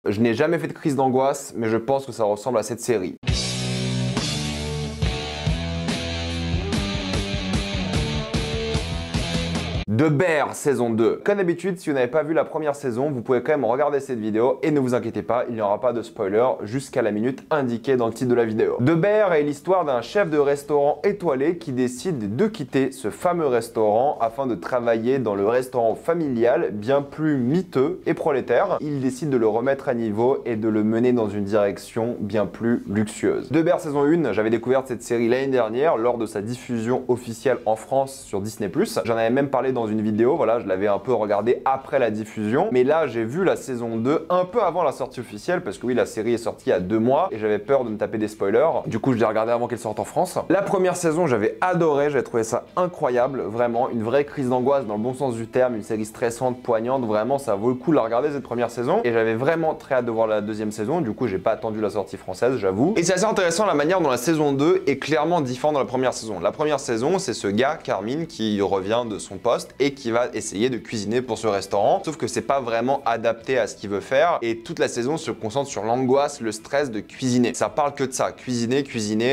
Je n'ai jamais fait de crise d'angoisse, mais je pense que ça ressemble à cette série. The Bear saison 2. Comme d'habitude, si vous n'avez pas vu la première saison, vous pouvez quand même regarder cette vidéo et ne vous inquiétez pas, il n'y aura pas de spoiler jusqu'à la minute indiquée dans le titre de la vidéo. The Bear est l'histoire d'un chef de restaurant étoilé qui décide de quitter ce fameux restaurant afin de travailler dans le restaurant familial bien plus miteux et prolétaire. Il décide de le remettre à niveau et de le mener dans une direction bien plus luxueuse. The Bear saison 1, j'avais découvert cette série l'année dernière lors de sa diffusion officielle en France sur Disney+. J'en avais même parlé dans une vidéo, voilà, je l'avais un peu regardé après la diffusion, mais là j'ai vu la saison 2 un peu avant la sortie officielle parce que oui, la série est sortie il y a 2 mois et j'avais peur de me taper des spoilers, du coup je l'ai regardé avant qu'elle sorte en France. La première saison j'avais adoré, j'avais trouvé ça incroyable, vraiment une vraie crise d'angoisse dans le bon sens du terme, une série stressante, poignante, vraiment ça vaut le coup de la regarder cette première saison et j'avais vraiment très hâte de voir la deuxième saison, du coup j'ai pas attendu la sortie française, j'avoue. Et c'est assez intéressant la manière dont la saison 2 est clairement différente de la première saison. La première saison c'est ce gars, Carmine, qui revient de son poste et qui va essayer de cuisiner pour ce restaurant, sauf que c'est pas vraiment adapté à ce qu'il veut faire et toute la saison se concentre sur l'angoisse, le stress de cuisiner. Ça parle que de ça, cuisiner,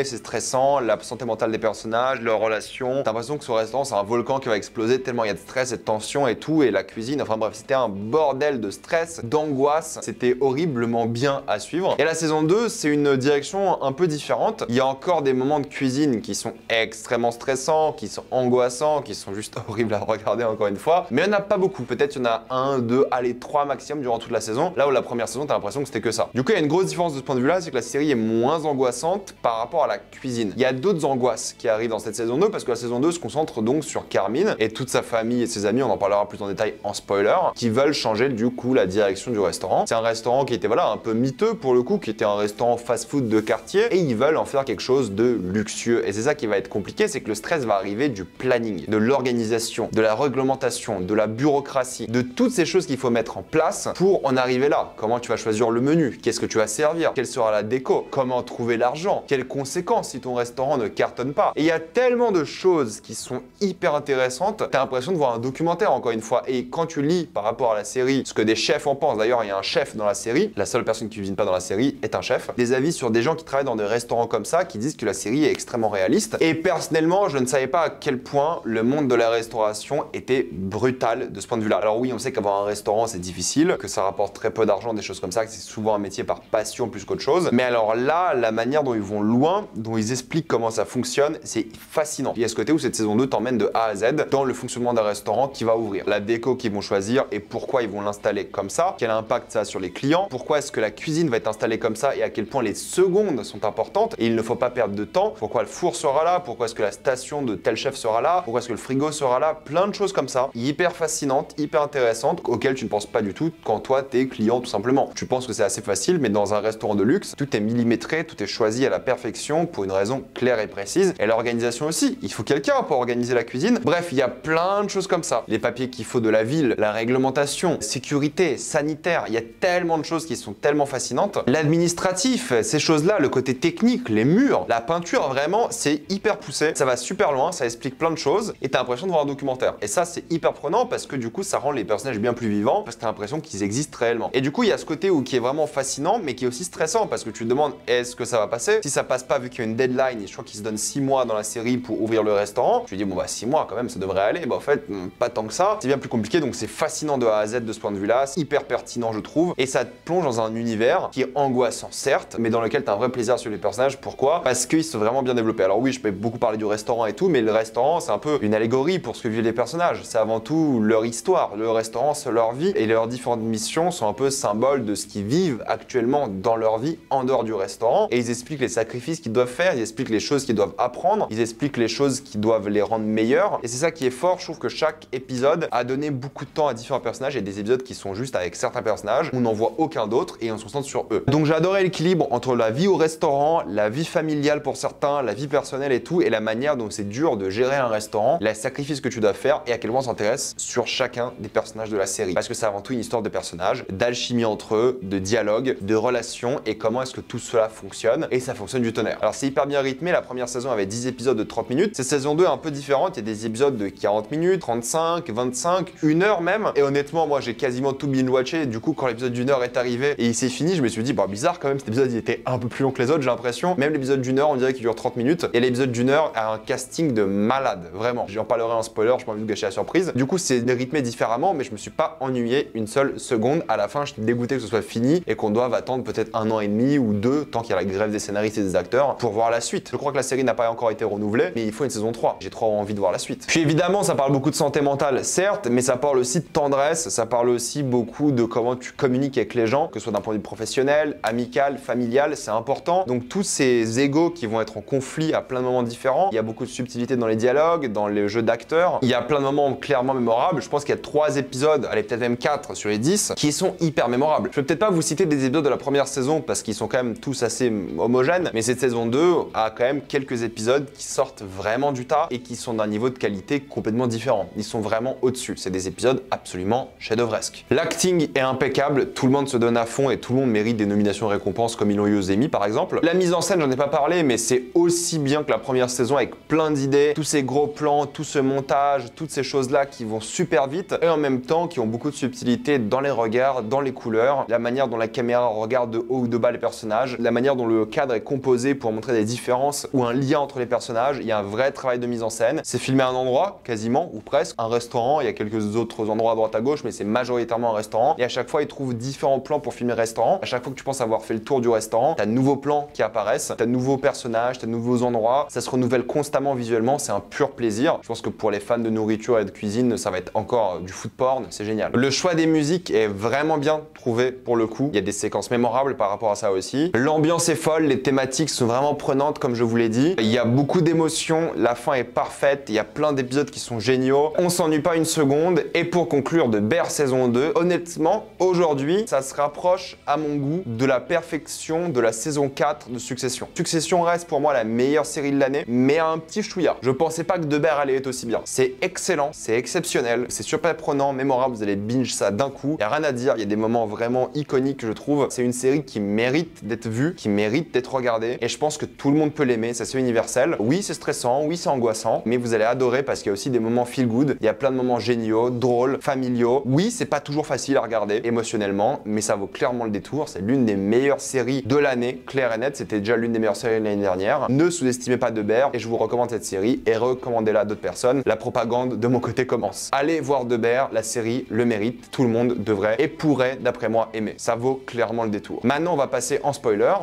c'est stressant, la santé mentale des personnages, leurs relations. T'as l'impression que ce restaurant c'est un volcan qui va exploser tellement il y a de stress et de tension et tout, et la cuisine, enfin bref, c'était un bordel de stress, d'angoisse, c'était horriblement bien à suivre. Et la saison 2, c'est une direction un peu différente. Il y a encore des moments de cuisine qui sont extrêmement stressants, qui sont angoissants, qui sont juste horribles à regarder encore une fois, mais il n'y en a pas beaucoup, peut-être il y en a 1, 2, allez 3 maximum durant toute la saison, là où la première saison t'as l'impression que c'était que ça. Du coup il y a une grosse différence de ce point de vue là, c'est que la série est moins angoissante par rapport à la cuisine. Il y a d'autres angoisses qui arrivent dans cette saison 2 parce que la saison 2 se concentre donc sur Carmine et toute sa famille et ses amis, on en parlera plus en détail en spoiler, qui veulent changer du coup la direction du restaurant. C'est un restaurant qui était voilà un peu miteux pour le coup, qui était un restaurant fast-food de quartier et ils veulent en faire quelque chose de luxueux et c'est ça qui va être compliqué, c'est que le stress va arriver du planning, de l'organisation, de la réglementation, de la bureaucratie, de toutes ces choses qu'il faut mettre en place pour en arriver là. Comment tu vas choisir le menu? Qu'est-ce que tu vas servir? Quelle sera la déco? Comment trouver l'argent? Quelles conséquences si ton restaurant ne cartonne pas? Et il y a tellement de choses qui sont hyper intéressantes, t'as l'impression de voir un documentaire encore une fois. Et quand tu lis par rapport à la série ce que des chefs en pensent, d'ailleurs il y a un chef dans la série, la seule personne qui cuisine pas dans la série est un chef, des avis sur des gens qui travaillent dans des restaurants comme ça qui disent que la série est extrêmement réaliste. Et personnellement, je ne savais pas à quel point le monde de la restauration était brutal de ce point de vue-là. Alors oui, on sait qu'avoir un restaurant c'est difficile, que ça rapporte très peu d'argent, des choses comme ça, que c'est souvent un métier par passion plus qu'autre chose. Mais alors là, la manière dont ils vont loin, dont ils expliquent comment ça fonctionne, c'est fascinant. Il y a ce côté où cette saison 2 t'emmène de A à Z dans le fonctionnement d'un restaurant qui va ouvrir, la déco qu'ils vont choisir et pourquoi ils vont l'installer comme ça, quel impact ça a sur les clients, pourquoi est-ce que la cuisine va être installée comme ça et à quel point les secondes sont importantes et il ne faut pas perdre de temps, pourquoi le four sera là, pourquoi est-ce que la station de tel chef sera là, pourquoi est-ce que le frigo sera là, plein de choses comme ça, hyper fascinantes, hyper intéressantes, auxquelles tu ne penses pas du tout quand toi t'es client tout simplement. Tu penses que c'est assez facile, mais dans un restaurant de luxe, tout est millimétré, tout est choisi à la perfection pour une raison claire et précise. Et l'organisation aussi, il faut quelqu'un pour organiser la cuisine. Bref, il y a plein de choses comme ça. Les papiers qu'il faut de la ville, la réglementation, sécurité, sanitaire, il y a tellement de choses qui sont tellement fascinantes. L'administratif, ces choses-là, le côté technique, les murs, la peinture, vraiment, c'est hyper poussé. Ça va super loin, ça explique plein de choses et t'as l'impression de voir un documentaire. Et ça, c'est hyper prenant parce que du coup, ça rend les personnages bien plus vivants parce que t'as l'impression qu'ils existent réellement. Et du coup, il y a ce côté qui est vraiment fascinant mais qui est aussi stressant parce que tu te demandes est-ce que ça va passer? Si ça passe pas, vu qu'il y a une deadline et je crois qu'ils se donnent 6 mois dans la série pour ouvrir le restaurant, tu te dis bon bah 6 mois quand même, ça devrait aller. Bah en fait, pas tant que ça. C'est bien plus compliqué, donc c'est fascinant de A à Z de ce point de vue-là. C'est hyper pertinent, je trouve. Et ça te plonge dans un univers qui est angoissant, certes, mais dans lequel t'as un vrai plaisir sur les personnages. Pourquoi? Parce qu'ils sont vraiment bien développés. Alors oui, je peux beaucoup parler du restaurant et tout, mais le restaurant, c'est un peu une allégorie pour ce que vivent les personnages. C'est avant tout leur histoire. Le restaurant, c'est leur vie et leurs différentes missions sont un peu symboles de ce qu'ils vivent actuellement dans leur vie en dehors du restaurant. Et ils expliquent les sacrifices qu'ils doivent faire, ils expliquent les choses qu'ils doivent apprendre, ils expliquent les choses qui doivent les rendre meilleurs. Et c'est ça qui est fort, je trouve que chaque épisode a donné beaucoup de temps à différents personnages et des épisodes qui sont juste avec certains personnages où on n'en voit aucun d'autre et on se concentre sur eux. Donc j'ai adoré l'équilibre entre la vie au restaurant, la vie familiale pour certains, la vie personnelle et tout, et la manière dont c'est dur de gérer un restaurant, les sacrifices que tu dois faire et à quel point on s'intéresse sur chacun des personnages de la série. Parce que c'est avant tout une histoire de personnages, d'alchimie entre eux, de dialogue, de relations et comment est-ce que tout cela fonctionne. Et ça fonctionne du tonnerre. Alors c'est hyper bien rythmé, la première saison avait 10 épisodes de 30 minutes. Cette saison 2 est un peu différente, il y a des épisodes de 40 minutes, 35, 25, 1 heure même. Et honnêtement, moi j'ai quasiment tout binge-watché. Du coup, quand l'épisode d'1 heure est arrivé et il s'est fini, je me suis dit, bah bizarre quand même, cet épisode il était un peu plus long que les autres, j'ai l'impression. Même l'épisode d'1 heure, on dirait qu'il dure 30 minutes. Et l'épisode d'1 heure a un casting de malade, vraiment. J'en parlerai en spoiler, je n'ai pas envie de gâcher la surprise. Du coup, c'est rythmé différemment, mais je me suis pas ennuyé une seule seconde. À la fin, je suis dégoûté que ce soit fini et qu'on doive attendre peut-être 1 an et demi ou 2, tant qu'il y a la grève des scénaristes et des acteurs, pour voir la suite. Je crois que la série n'a pas encore été renouvelée, mais il faut une saison 3. J'ai trop envie de voir la suite. Puis évidemment, ça parle beaucoup de santé mentale, certes, mais ça parle aussi de tendresse, ça parle aussi beaucoup de comment tu communiques avec les gens, que ce soit d'un point de vue professionnel, amical, familial, c'est important. Donc tous ces égos qui vont être en conflit à plein de moments différents, il y a beaucoup de subtilité dans les dialogues, dans les jeux d'acteurs, il y a plein de moments clairement mémorables. Je pense qu'il y a 3 épisodes, allez peut-être même 4 sur les 10, qui sont hyper mémorables. Je vais peut-être pas vous citer des épisodes de la première saison parce qu'ils sont quand même tous assez homogènes, mais cette saison 2 a quand même quelques épisodes qui sortent vraiment du tas et qui sont d'un niveau de qualité complètement différent. Ils sont vraiment au-dessus. C'est des épisodes absolument chef-d'œuvresques. L'acting est impeccable, tout le monde se donne à fond et tout le monde mérite des nominations et récompenses comme ils l'ont eu aux Emmy par exemple. La mise en scène, j'en ai pas parlé, mais c'est aussi bien que la première saison avec plein d'idées, tous ces gros plans, tout ce montage, toutes ces choses-là qui vont super vite et en même temps qui ont beaucoup de subtilité dans les regards, dans les couleurs, la manière dont la caméra regarde de haut ou de bas les personnages, la manière dont le cadre est composé pour montrer des différences ou un lien entre les personnages. Il y a un vrai travail de mise en scène. C'est filmé à un endroit, quasiment, ou presque, un restaurant. Il y a quelques autres endroits à droite à gauche, mais c'est majoritairement un restaurant. Et à chaque fois, ils trouvent différents plans pour filmer le restaurant. À chaque fois que tu penses avoir fait le tour du restaurant, t'as de nouveaux plans qui apparaissent, t'as de nouveaux personnages, t'as de nouveaux endroits. Ça se renouvelle constamment visuellement, c'est un pur plaisir. Je pense que pour les fans de nourriture et de cuisine, ça va être encore du food porn, c'est génial. Le choix des musiques est vraiment bien trouvé pour le coup. Il y a des séquences mémorables par rapport à ça aussi. L'ambiance est folle, les thématiques sont vraiment prenantes comme je vous l'ai dit. Il y a beaucoup d'émotions, la fin est parfaite, il y a plein d'épisodes qui sont géniaux. On s'ennuie pas une seconde. Et pour conclure de Bear saison 2, honnêtement, aujourd'hui, ça se rapproche à mon goût de la perfection de la saison 4 de Succession. Succession reste pour moi la meilleure série de l'année, mais un petit chouïa. Je pensais pas que De Bear allait être aussi bien. C'est excellent, c'est exceptionnel, c'est super prenant, mémorable, vous allez binge ça d'un coup. Il y a rien à dire, il y a des moments vraiment iconiques je trouve. C'est une série qui mérite d'être vue, qui mérite d'être regardée et je pense que tout le monde peut l'aimer, ça c'est universel. Oui, c'est stressant, oui, c'est angoissant, mais vous allez adorer parce qu'il y a aussi des moments feel good, il y a plein de moments géniaux, drôles, familiaux. Oui, c'est pas toujours facile à regarder émotionnellement, mais ça vaut clairement le détour. C'est l'une des meilleures séries de l'année, clair et net. C'était déjà l'une des meilleures séries de l'année dernière. Ne sous-estimez pas De Bear et je vous recommande cette série et recommandez-la à d'autres personnes. La propagande de mon côté commence. Allez voir De Bear, la série le mérite. Tout le monde devrait et pourrait, d'après moi, aimer. Ça vaut clairement le détour. Maintenant, on va passer en spoiler.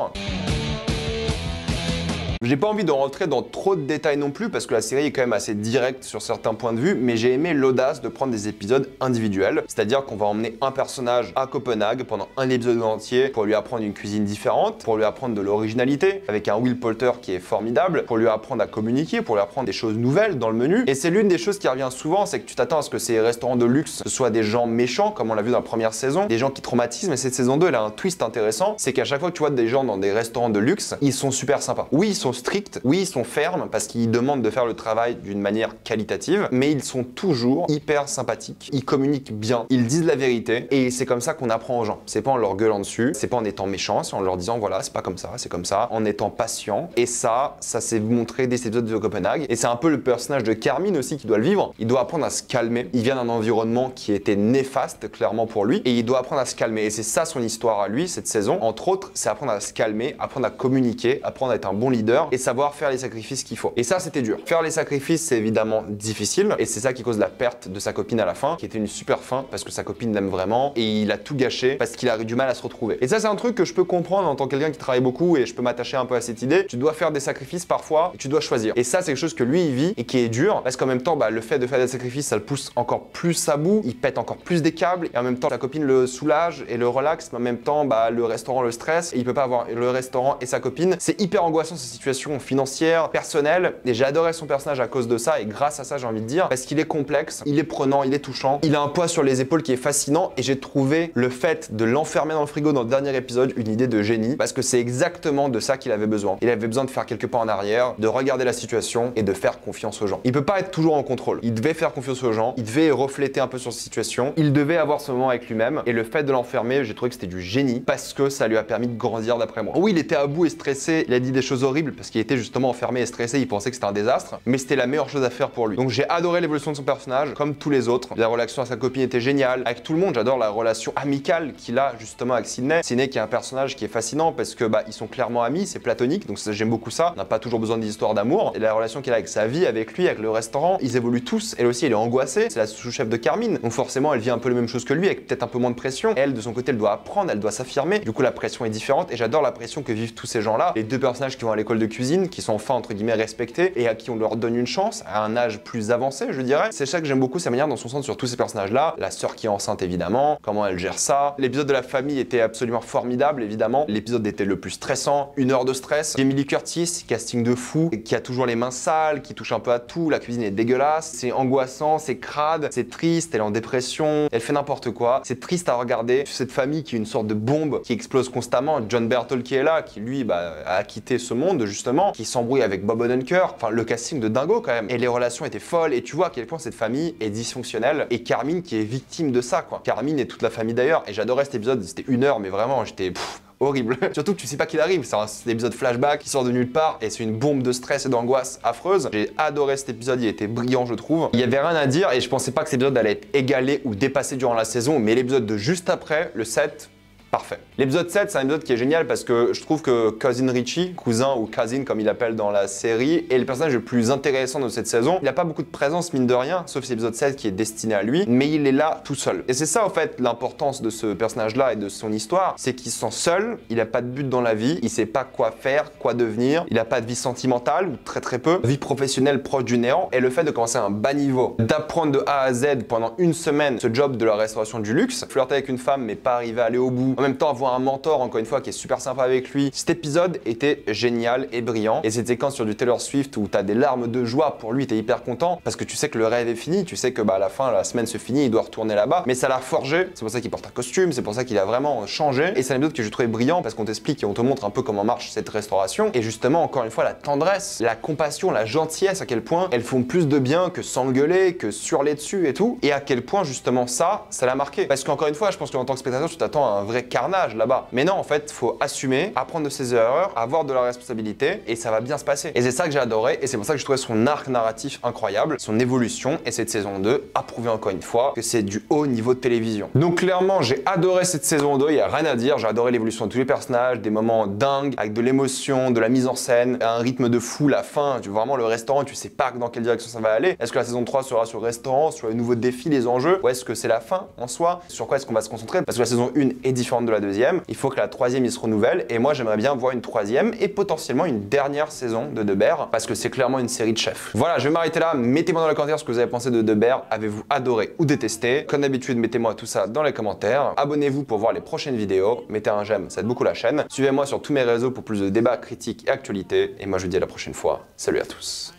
J'ai pas envie de rentrer dans trop de détails non plus parce que la série est quand même assez directe sur certains points de vue, mais j'ai aimé l'audace de prendre des épisodes individuels, c'est-à-dire qu'on va emmener un personnage à Copenhague pendant un épisode entier pour lui apprendre une cuisine différente, pour lui apprendre de l'originalité, avec un Will Poulter qui est formidable, pour lui apprendre à communiquer, pour lui apprendre des choses nouvelles dans le menu. Et c'est l'une des choses qui revient souvent, c'est que tu t'attends à ce que ces restaurants de luxe ce soient des gens méchants, comme on l'a vu dans la première saison, des gens qui traumatisent, mais cette saison 2 elle a un twist intéressant, c'est qu'à chaque fois que tu vois des gens dans des restaurants de luxe, ils sont super sympas. Oui, ils sont stricts, oui, ils sont fermes parce qu'ils demandent de faire le travail d'une manière qualitative, mais ils sont toujours hyper sympathiques, ils communiquent bien, ils disent la vérité et c'est comme ça qu'on apprend aux gens. C'est pas en leur gueulant dessus, c'est pas en étant méchant, c'est en leur disant voilà, c'est pas comme ça, c'est comme ça, en étant patient. Et ça s'est montré dès cet épisode de Copenhague. Et c'est un peu le personnage de Carmine aussi qui doit le vivre. Il doit apprendre à se calmer. Il vient d'un environnement qui était néfaste clairement pour lui et il doit apprendre à se calmer. Et c'est ça son histoire à lui cette saison. Entre autres, c'est apprendre à se calmer, apprendre à communiquer, apprendre à être un bon leader et savoir faire les sacrifices qu'il faut. Et ça, c'était dur. Faire les sacrifices, c'est évidemment difficile et c'est ça qui cause la perte de sa copine à la fin, qui était une super fin parce que sa copine l'aime vraiment et il a tout gâché parce qu'il a eu du mal à se retrouver. Et ça, c'est un truc que je peux comprendre en tant que quelqu'un qui travaille beaucoup et je peux m'attacher un peu à cette idée. Tu dois faire des sacrifices parfois et tu dois choisir. Et ça, c'est quelque chose que lui, il vit et qui est dur parce qu'en même temps, le fait de faire des sacrifices, ça le pousse encore plus à bout. Il pète encore plus des câbles et en même temps, sa copine le soulage et le relaxe, mais en même temps, le restaurant le stresse et il peut pas avoir le restaurant et sa copine. C'est hyper angoissant cette situation. situation financière, personnelle, et j'ai adoré son personnage à cause de ça, et grâce à ça j'ai envie de dire, parce qu'il est complexe, il est prenant, il est touchant, il a un poids sur les épaules qui est fascinant, et j'ai trouvé le fait de l'enfermer dans le frigo dans le dernier épisode une idée de génie, parce que c'est exactement de ça qu'il avait besoin. Il avait besoin de faire quelques pas en arrière, de regarder la situation et de faire confiance aux gens. Il peut pas être toujours en contrôle, il devait faire confiance aux gens, il devait refléter un peu sur sa situation, il devait avoir ce moment avec lui-même, et le fait de l'enfermer, j'ai trouvé que c'était du génie, parce que ça lui a permis de grandir d'après moi. Oui, il était à bout et stressé, il a dit des choses horribles, parce qu'il était justement enfermé et stressé, il pensait que c'était un désastre, mais c'était la meilleure chose à faire pour lui. Donc j'ai adoré l'évolution de son personnage, comme tous les autres. La relation à sa copine était géniale, avec tout le monde, j'adore la relation amicale qu'il a justement avec Sydney. Sydney qui est un personnage qui est fascinant, parce que ils sont clairement amis, c'est platonique, donc j'aime beaucoup ça, on n'a pas toujours besoin d'histoires d'amour, et la relation qu'il a avec sa vie, avec lui, avec le restaurant, ils évoluent tous, elle aussi elle est angoissée, c'est la sous-chef de Carmine, donc forcément elle vit un peu les mêmes choses que lui, avec peut-être un peu moins de pression. Elle de son côté elle doit apprendre, elle doit s'affirmer, du coup la pression est différente, et j'adore la pression que vivent tous ces gens-là, les deux personnages qui vont à l'école de cuisine, qui sont enfin entre guillemets respectés, et à qui on leur donne une chance, à un âge plus avancé je dirais. C'est ça que j'aime beaucoup, sa manière dont on se concentre sur tous ces personnages-là, la sœur qui est enceinte évidemment, comment elle gère ça. L'épisode de la famille était absolument formidable évidemment, l'épisode était le plus stressant, 1 heure de stress. Jamie Lee Curtis, casting de fou, qui a toujours les mains sales, qui touche un peu à tout, la cuisine est dégueulasse, c'est angoissant, c'est crade, c'est triste, elle est en dépression, elle fait n'importe quoi, c'est triste à regarder. Cette famille qui est une sorte de bombe qui explose constamment, John Berthold qui est là, qui lui a quitté ce monde justement, qui s'embrouille avec Bob Odenkirk, enfin le casting de dingo quand même, et les relations étaient folles, et tu vois à quel point cette famille est dysfonctionnelle, et Carmine qui est victime de ça quoi. Carmine et toute la famille d'ailleurs, et j'adorais cet épisode, c'était 1 heure mais vraiment j'étais horrible. Surtout que tu sais pas qu'il arrive, c'est un épisode flashback qui sort de nulle part et c'est une bombe de stress et d'angoisse affreuse. J'ai adoré cet épisode, il était brillant je trouve. Il y avait rien à dire et je pensais pas que cet épisode allait être égalé ou dépassé durant la saison, mais l'épisode de juste après, le 7, parfait. L'épisode 7, c'est un épisode qui est génial parce que je trouve que Cousin Richie, cousin ou cousin comme il appelle dans la série, est le personnage le plus intéressant de cette saison. Il n'a pas beaucoup de présence mine de rien, sauf cet épisode 7 qui est destiné à lui, mais il est là tout seul. Et c'est ça en fait l'importance de ce personnage-là et de son histoire, c'est qu'il se sent seul, il n'a pas de but dans la vie, il sait pas quoi faire, quoi devenir, il n'a pas de vie sentimentale ou très peu, vie professionnelle proche du néant, et le fait de commencer à un bas niveau, d'apprendre de A à Z pendant 1 semaine ce job de la restauration du luxe, flirter avec une femme mais pas arriver à aller au bout, en même temps avoir un mentor encore une fois qui est super sympa avec lui. Cet épisode était génial et brillant, et cette séquence sur du Taylor Swift où t'as des larmes de joie pour lui, t'es hyper content parce que tu sais que le rêve est fini, tu sais que à la fin la semaine se finit, il doit retourner là-bas, mais ça l'a forgé, c'est pour ça qu'il porte un costume, c'est pour ça qu'il a vraiment changé, et c'est un épisode que je trouvais brillant parce qu'on t'explique et on te montre un peu comment marche cette restauration, et justement encore une fois la tendresse, la compassion, la gentillesse, à quel point elles font plus de bien que s'engueuler, que surler dessus et tout, et à quel point justement ça l'a marqué, parce qu'encore une fois je pense qu'en tant que spectateur tu t'attends à un vrai carnage là-bas. Mais non, en fait, faut assumer, apprendre de ses erreurs, avoir de la responsabilité et ça va bien se passer. Et c'est ça que j'ai adoré et c'est pour ça que je trouvais son arc narratif incroyable, son évolution, et cette saison 2 a prouvé encore une fois que c'est du haut niveau de télévision. Donc clairement, j'ai adoré cette saison 2, il n'y a rien à dire, j'ai adoré l'évolution de tous les personnages, des moments dingues, avec de l'émotion, de la mise en scène, un rythme de fou, la fin, tu vois vraiment le restaurant, tu sais pas dans quelle direction ça va aller. Est-ce que la saison 3 sera sur le restaurant, sur les nouveaux défis, les enjeux, ou est-ce que c'est la fin en soi? Sur quoi est-ce qu'on va se concentrer? Parce que la saison 1 est différente de la deuxième. Il faut que la troisième il se renouvelle, et moi j'aimerais bien voir une troisième et potentiellement une dernière saison de The Bear parce que c'est clairement une série de chefs. Voilà, je vais m'arrêter là. Mettez-moi dans les commentaires ce que vous avez pensé de The Bear. Avez-vous adoré ou détesté? Comme d'habitude, mettez-moi tout ça dans les commentaires. Abonnez-vous pour voir les prochaines vidéos. Mettez un j'aime, ça aide beaucoup la chaîne. Suivez-moi sur tous mes réseaux pour plus de débats, critiques et actualités. Et moi je vous dis à la prochaine fois. Salut à tous.